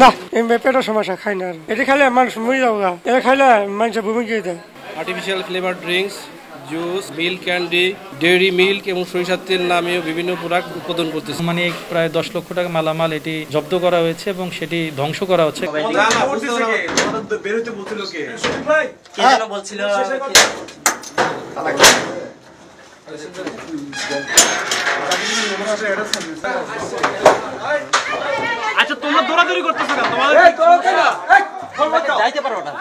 না পেটের সমস্যা খাই না এটা খাইলে মানুষ মরে যাবো এটা খাইলে মানুষের ভূমি গিয়ে দেয়। Artificial flavour drinks, juice, milk candy, dairy milk এবং সরিষার তেল নামেও বিভিন্ন প্রোডাক্ট উৎপাদন করতেছে। মানে প্রায় 10 লক্ষ টাকা মালামাল এটি জব্দ করা হয়েছে এবং সেটি ধ্বংস করা হচ্ছে। আচ্ছা তোমরা দৌড়াদৌড়ি করতেছো কেন? তোমাদের যাইতে পারো না।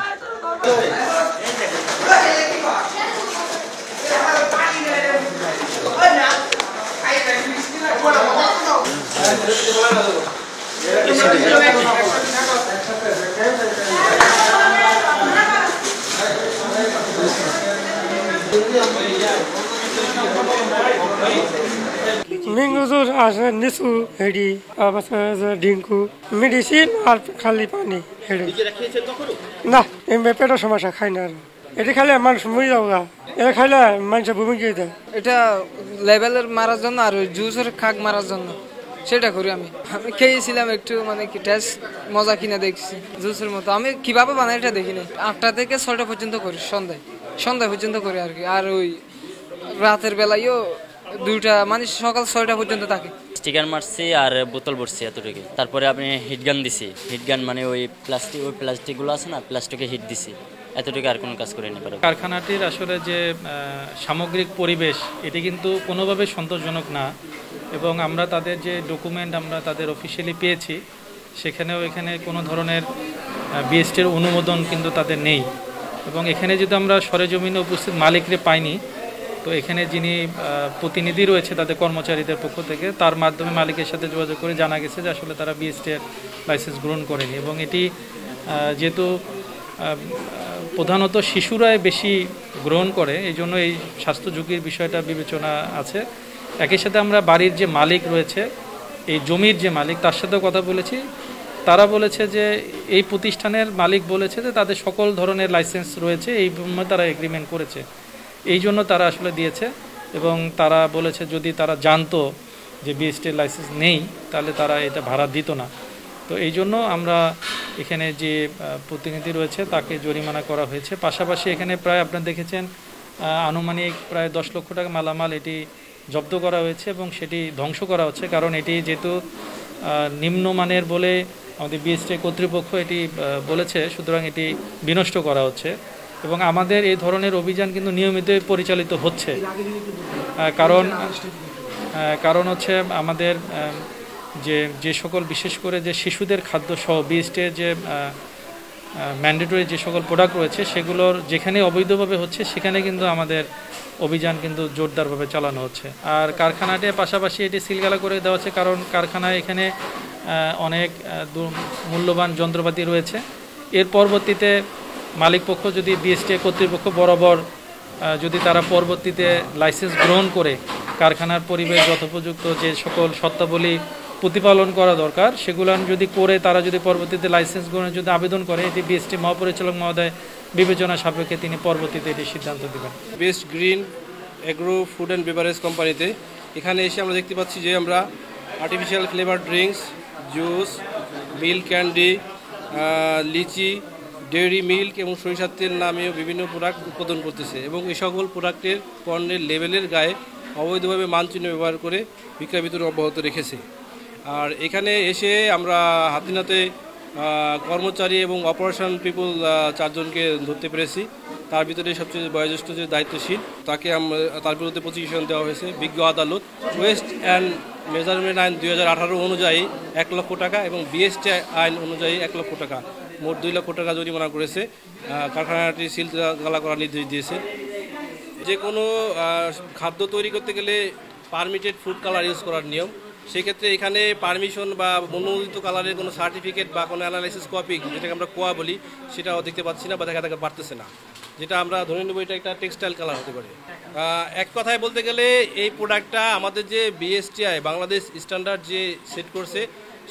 ম্যাঙ্গো জুস আছে, নিচু হেডি ডিঙ্কু মেডিসিন আর খালি পানি হেডি। না পেটের সমস্যা খাই না এটা খাইলে মানুষ মরে যাবো এটা খাইলে মানুষের ভূমি গিয়ে দেয়। এটা লেভেলের মারার জন্য আর জুসের খাক মারার জন্য সেটা করি। আমি খেয়েছিলাম একটু মানে কি টেস্ট মজা কিনে দেখছি জুসের মতো। আমি কিভাবে বানাই এটা দেখিনি। 8টা থেকে 6টা পর্যন্ত করি, সন্ধ্যা পর্যন্ত করি আর কি। আর ওই রাতের বেলায়ও 2টা মানে সকাল 6টা পর্যন্ত থাকে। স্টিকার মারছি আর বোতল ভরছি এতটুকু। তারপরে আপনি হিটগান দিছি। হিটগান মানে ওই প্লাস্টিকগুলো আছে না, প্লাস্টিকে হিট দিছি, এতটুকু আর কোনো কাজ করে নিতে পারবো। কারখানাটির আসলে যে সামগ্রিক পরিবেশ এটি কিন্তু কোনোভাবে সন্তোষজনক না এবং আমরা তাদের যে ডকুমেন্ট আমরা তাদের অফিসিয়ালি পেয়েছি সেখানেও এখানে কোনো ধরনের বিএসটির অনুমোদন কিন্তু তাদের নেই এবং এখানে যদি আমরা সরেজমিনে উপস্থিত মালিকরে পাইনি তো এখানে যিনি প্রতিনিধি রয়েছে তাদের কর্মচারীদের পক্ষ থেকে তার মাধ্যমে মালিকের সাথে যোগাযোগ করে জানা গেছে যে আসলে তারা বিএসটির লাইসেন্স গ্রহণ করেনি এবং এটি যেহেতু প্রধানত শিশুরাই বেশি গ্রহণ করে এই জন্য এই স্বাস্থ্য ঝুঁকির বিষয়টা বিবেচনা আছে। একই সাথে আমরা বাড়ির যে মালিক রয়েছে, এই জমির যে মালিক তার সাথেও কথা বলেছি। তারা বলেছে যে এই প্রতিষ্ঠানের মালিক বলেছে যে তাদের সকল ধরনের লাইসেন্স রয়েছে, এই তারা এগ্রিমেন্ট করেছে, এই জন্য তারা আসলে দিয়েছে এবং তারা বলেছে যদি তারা জানতো যে বিএসটির লাইসেন্স নেই তাহলে তারা এটা ভাড়া দিত না। তো এই জন্য আমরা এখানে যে প্রতিনিধি রয়েছে তাকে জরিমানা করা হয়েছে। পাশাপাশি এখানে প্রায় আপনারা দেখেছেন আনুমানিক প্রায় 10 লক্ষ টাকা মালামাল এটি জব্দ করা হয়েছে এবং সেটি ধ্বংস করা হচ্ছে। কারণ এটি যেহেতু নিম্নমানের বলে আমাদের বিএসটি কর্তৃপক্ষ এটি বলেছে, সুতরাং এটি বিনষ্ট করা হচ্ছে এবং আমাদের এই ধরনের অভিযান কিন্তু নিয়মিতই পরিচালিত হচ্ছে। কারণ হচ্ছে আমাদের যে সকল বিশেষ করে যে শিশুদের খাদ্য সহ বিএসটির যে ম্যান্ডেটরি যে সকল প্রোডাক্ট রয়েছে সেগুলোর যেখানে অবৈধভাবে হচ্ছে সেখানে কিন্তু আমাদের অভিযান কিন্তু জোরদারভাবে চালানো হচ্ছে। আর কারখানাটির পাশাপাশি এটি সিলগালা করে দেওয়া হচ্ছে কারণ কারখানায় এখানে অনেক মূল্যবান যন্ত্রপাতি রয়েছে। এর পরবর্তীতে মালিকপক্ষ যদি বিএসটি কর্তৃপক্ষ বরাবর যদি তারা পরবর্তীতে লাইসেন্স গ্রহণ করে কারখানার পরিবেশ যথোপযুক্ত যে সকল শর্তাবলী প্রতিপালন করা দরকার সেগুলো যদি করে তারা যদি পরবর্তীতে লাইসেন্স গ্রহণের যদি আবেদন করে এটি বিএসটি মহাপরিচালক মহোদয় বিবেচনা সাপেক্ষে তিনি পরবর্তীতে এটি সিদ্ধান্ত দেবেন। Best Green Agro food and beverage কোম্পানিতে এখানে এসে আমরা দেখতে পাচ্ছি যে আমরা artificial flavour drinks, juice, milk candy, lychee, dairy milk এবং সরিষার তেল নামেও বিভিন্ন প্রোডাক্ট উৎপাদন করতেছে এবং এই সকল প্রোডাক্টের পণ্যের লেবেলের গায়ে অবৈধভাবে মানচিহ্ন ব্যবহার করে বিক্রয় বিতরণ অব্যাহত রেখেছে। আর এখানে এসে আমরা হাতে নাতে কর্মচারী এবং অপারেশন পিপল 4 জনকে ধরতে পেরেছি। তার ভিতরে সবচেয়ে বয়োজ্যেষ্ঠ যে দায়িত্বশীল তার বিরুদ্ধে প্রসিকিউশন দেওয়া হয়েছে। বিজ্ঞ আদালত ওয়েস্ট অ্যান্ড মেজারমেন্ট আইন 2018 অনুযায়ী 1 লক্ষ টাকা এবং বিএসটি আইন অনুযায়ী 1 লক্ষ টাকা, মোট 2 লক্ষ টাকা জরিমানা করেছে। কারখানাটি সিলগালা করার নির্দেশ দিয়েছে। যে কোনো খাদ্য তৈরি করতে গেলে পারমিটেড ফুড কালার ইউজ করার নিয়ম, সেক্ষেত্রে এখানে পারমিশন বা অনুমোদিত কালারের কোনো সার্টিফিকেট বা কোনো অ্যানালাইসিস কপি যেটাকে আমরা কোয়া বলি সেটাও দেখতে পাচ্ছি না বা দেখা পারতেছে না, যেটা আমরা ধরে নেব এটা একটা টেক্সটাইল কালার হতে পারে। এক কথায় বলতে গেলে এই প্রোডাক্টটা আমাদের যে বিএসটিআই বাংলাদেশ স্ট্যান্ডার্ড যে সেট করছে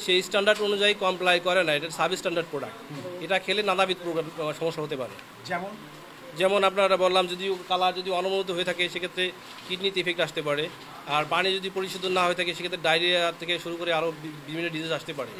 সেই স্ট্যান্ডার্ড অনুযায়ী কমপ্লাই করে না। এটা সাব স্ট্যান্ডার্ড প্রোডাক্ট, এটা খেলে নানাবিধ সমস্যা হতে পারে। যেমন আপনারা বললাম যদি কালার যদি অনুমোদিত হয়ে থাকে সেক্ষেত্রে কিডনিতে ইফেক্ট আসতে পারে, আর পানি যদি পরিশোধন না হয়ে থাকে সেক্ষেত্রে ডায়রিয়া থেকে শুরু করে আরও বিভিন্ন ডিজিজ আসতে পারে।